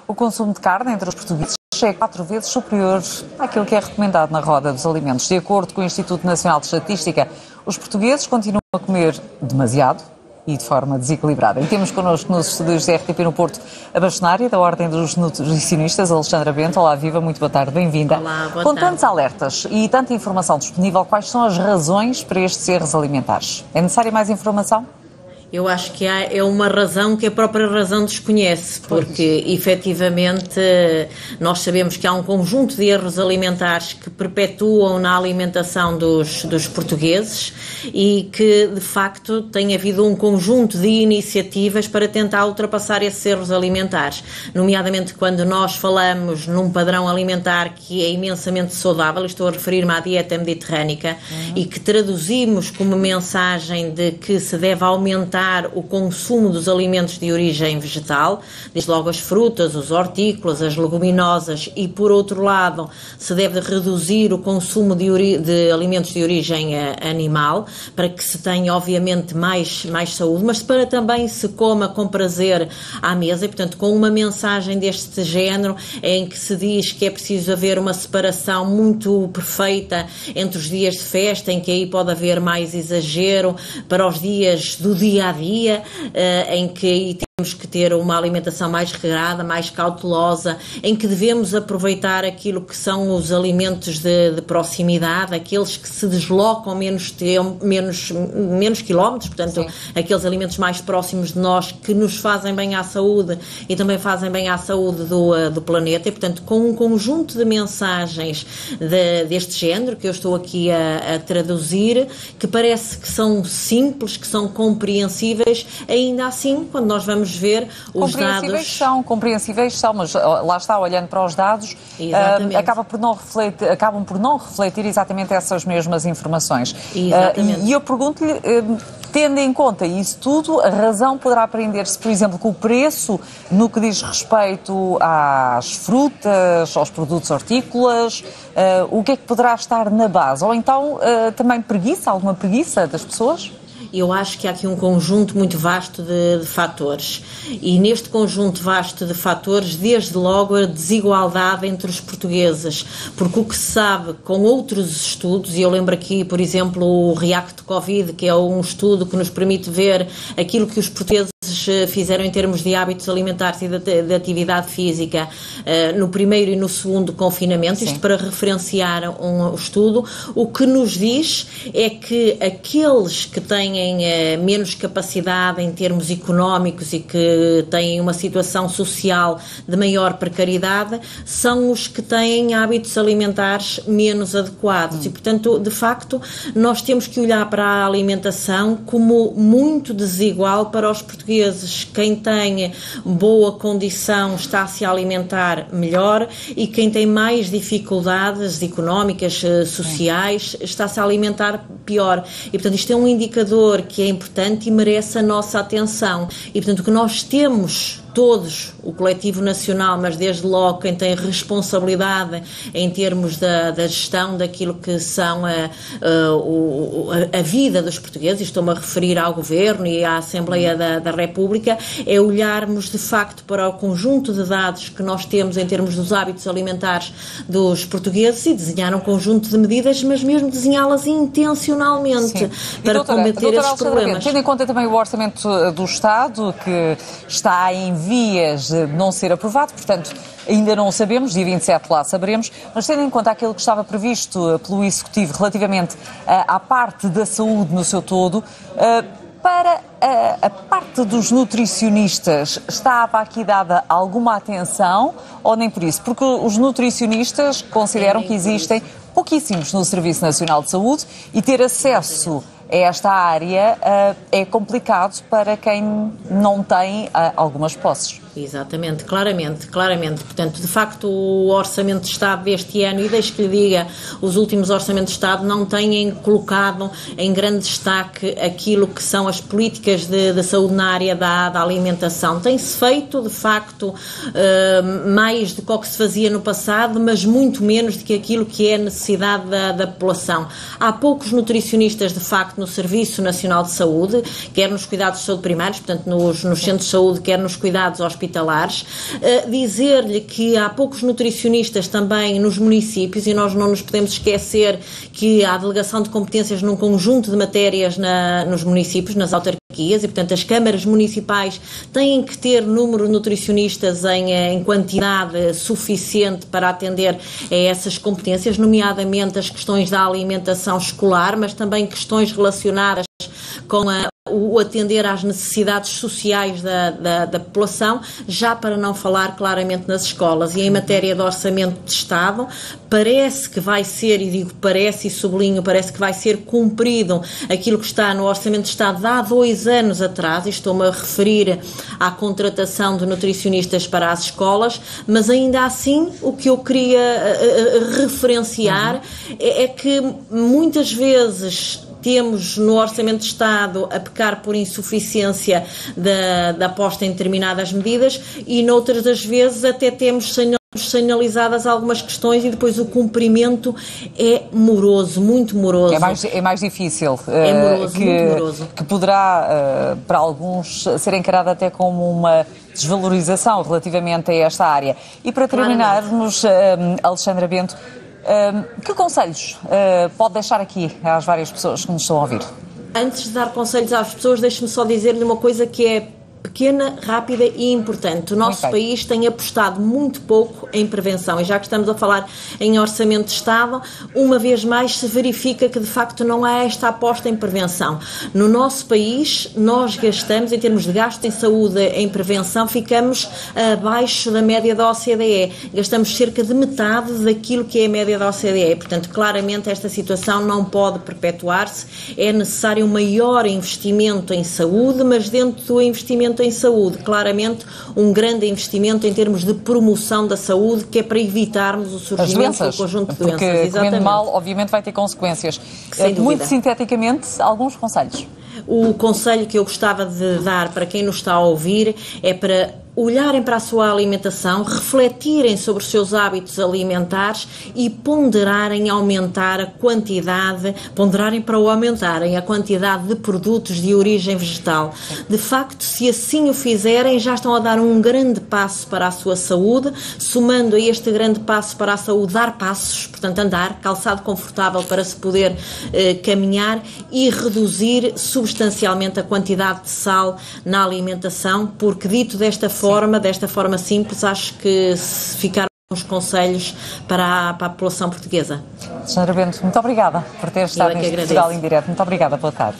O consumo de carne entre os portugueses é 4 vezes superior àquilo que é recomendado na roda dos alimentos. De acordo com o Instituto Nacional de Estatística, os portugueses continuam a comer demasiado e de forma desequilibrada. E temos connosco nos estúdios da RTP no Porto a bastonária da Ordem dos Nutricionistas, Alexandra Bento. Olá, viva, muito boa tarde, bem-vinda. Olá, boa tarde. Com tantos alertas e tanta informação disponível, quais são as razões para estes erros alimentares? É necessária mais informação? Eu acho que é uma razão que a própria razão desconhece, porque efetivamente nós sabemos que há um conjunto de erros alimentares que perpetuam na alimentação dos portugueses e que de facto tem havido um conjunto de iniciativas para tentar ultrapassar esses erros alimentares, nomeadamente quando nós falamos num padrão alimentar que é imensamente saudável, estou a referir-me à dieta mediterrânica, e que traduzimos como mensagem de que se deve aumentar o consumo dos alimentos de origem vegetal, desde logo as frutas, os hortícolas, as leguminosas, e por outro lado se deve reduzir o consumo de alimentos de origem animal, para que se tenha obviamente mais saúde, mas para também se coma com prazer à mesa, e portanto com uma mensagem deste género em que se diz que é preciso haver uma separação muito perfeita entre os dias de festa, em que aí pode haver mais exagero, para os dias do dia a dia, em que temos que ter uma alimentação mais regrada, mais cautelosa, em que devemos aproveitar aquilo que são os alimentos de proximidade, aqueles que se deslocam menos quilómetros, portanto, sim, aqueles alimentos mais próximos de nós que nos fazem bem à saúde e também fazem bem à saúde do planeta, e portanto com um conjunto de mensagens deste género que eu estou aqui a traduzir, que parece que são simples, que são compreensíveis, ainda assim, quando nós vamos ver os dados... Compreensíveis são, mas lá está, olhando para os dados, acabam por não refletir exatamente essas mesmas informações. E eu pergunto-lhe, tendo em conta isso tudo, a razão poderá prender-se, por exemplo, com o preço no que diz respeito às frutas, aos produtos hortícolas, o que é que poderá estar na base? Ou então também alguma preguiça das pessoas? Eu acho que há aqui um conjunto muito vasto de fatores, e neste conjunto vasto de fatores, desde logo a desigualdade entre os portugueses, porque o que se sabe com outros estudos, e eu lembro aqui, por exemplo, o React Covid, que é um estudo que nos permite ver aquilo que os portugueses fizeram em termos de hábitos alimentares e de atividade física no primeiro e no segundo confinamento, isto para referenciar um estudo, o que nos diz é que aqueles que têm menos capacidade em termos económicos e que têm uma situação social de maior precariedade são os que têm hábitos alimentares menos adequados e, portanto, de facto, nós temos que olhar para a alimentação como muito desigual para os portugueses. Quem tem boa condição está-se a alimentar melhor e quem tem mais dificuldades económicas, sociais, está-se a alimentar pior. E, portanto, isto é um indicador que é importante e merece a nossa atenção. E, portanto, o que nós temos todos, o coletivo nacional, mas desde logo quem tem responsabilidade em termos da gestão daquilo que são a vida dos portugueses, estou-me a referir ao Governo e à Assembleia da República, é olharmos de facto para o conjunto de dados que nós temos em termos dos hábitos alimentares dos portugueses e desenhar um conjunto de medidas, mas mesmo desenhá-las intencionalmente para combater esses problemas. Tendo em conta também o orçamento do Estado, que está em vias de não ser aprovado, portanto, ainda não o sabemos, dia 27 lá saberemos, mas tendo em conta aquilo que estava previsto pelo Executivo relativamente à parte da saúde no seu todo, para a parte dos nutricionistas, estava aqui dada alguma atenção ou nem por isso? Porque os nutricionistas consideram que existem pouquíssimos no Serviço Nacional de Saúde e ter acesso a esta área é complicado para quem não tem algumas posses. Exatamente, claramente. Portanto, de facto, o Orçamento de Estado deste ano, e deixe que lhe diga, os últimos Orçamentos de Estado não têm colocado em grande destaque aquilo que são as políticas de saúde na área da alimentação. Tem-se feito, de facto, mais do que o que se fazia no passado, mas muito menos do que aquilo que é a necessidade da população. Há poucos nutricionistas, de facto, facto no Serviço Nacional de Saúde, quer nos cuidados de saúde primários, portanto nos centros de saúde, quer nos cuidados hospitalares. Dizer-lhe que há poucos nutricionistas também nos municípios, e nós não nos podemos esquecer que há delegação de competências num conjunto de matérias nos municípios, nas autarquias, e portanto as câmaras municipais têm que ter número de nutricionistas em quantidade suficiente para atender a essas competências, nomeadamente as questões da alimentação escolar, mas também questões relacionadas com o atender às necessidades sociais da população, já para não falar claramente nas escolas. E em matéria de orçamento de Estado, parece que vai ser, e digo parece e sublinho, parece que vai ser cumprido aquilo que está no orçamento de Estado de há 2 anos atrás, e estou-me a referir à contratação de nutricionistas para as escolas, mas ainda assim o que eu queria referenciar é que muitas vezes temos no Orçamento de Estado a pecar por insuficiência da posta em determinadas medidas, e noutras das vezes até temos sinalizadas algumas questões e depois o cumprimento é moroso, muito moroso. É mais difícil. É moroso, muito moroso. Que poderá, para alguns, ser encarado até como uma desvalorização relativamente a esta área. E para terminarmos, Alexandra Bento, que conselhos pode deixar aqui às várias pessoas que nos estão a ouvir? Antes de dar conselhos às pessoas, deixe-me só dizer-lhe uma coisa que é pequena, rápida e importante. O nosso país tem apostado muito pouco em prevenção, e já que estamos a falar em orçamento de Estado, uma vez mais se verifica que de facto não há esta aposta em prevenção. No nosso país, nós gastamos, em termos de gasto em saúde, em prevenção, ficamos abaixo da média da OCDE. Gastamos cerca de metade daquilo que é a média da OCDE. Portanto, claramente esta situação não pode perpetuar-se. É necessário um maior investimento em saúde, mas dentro do investimento em saúde, claramente um grande investimento em termos de promoção da saúde, que é para evitarmos o surgimento do conjunto de doenças. Porque comendo mal, obviamente, vai ter consequências. Muito sinteticamente, alguns conselhos. O conselho que eu gostava de dar para quem nos está a ouvir é para olharem para a sua alimentação, refletirem sobre os seus hábitos alimentares e ponderarem aumentar a quantidade, ponderarem para o aumentarem a quantidade de produtos de origem vegetal. De facto, se assim o fizerem, já estão a dar um grande passo para a sua saúde, somando a este grande passo para a saúde, dar passos, portanto andar, calçado confortável para se poder caminhar, e reduzir substancialmente a quantidade de sal na alimentação, porque dito desta forma simples, acho que ficaram os conselhos para a população portuguesa. Alexandra Bento, muito obrigada por ter estado neste Portugal em Direto. Muito obrigada, boa tarde.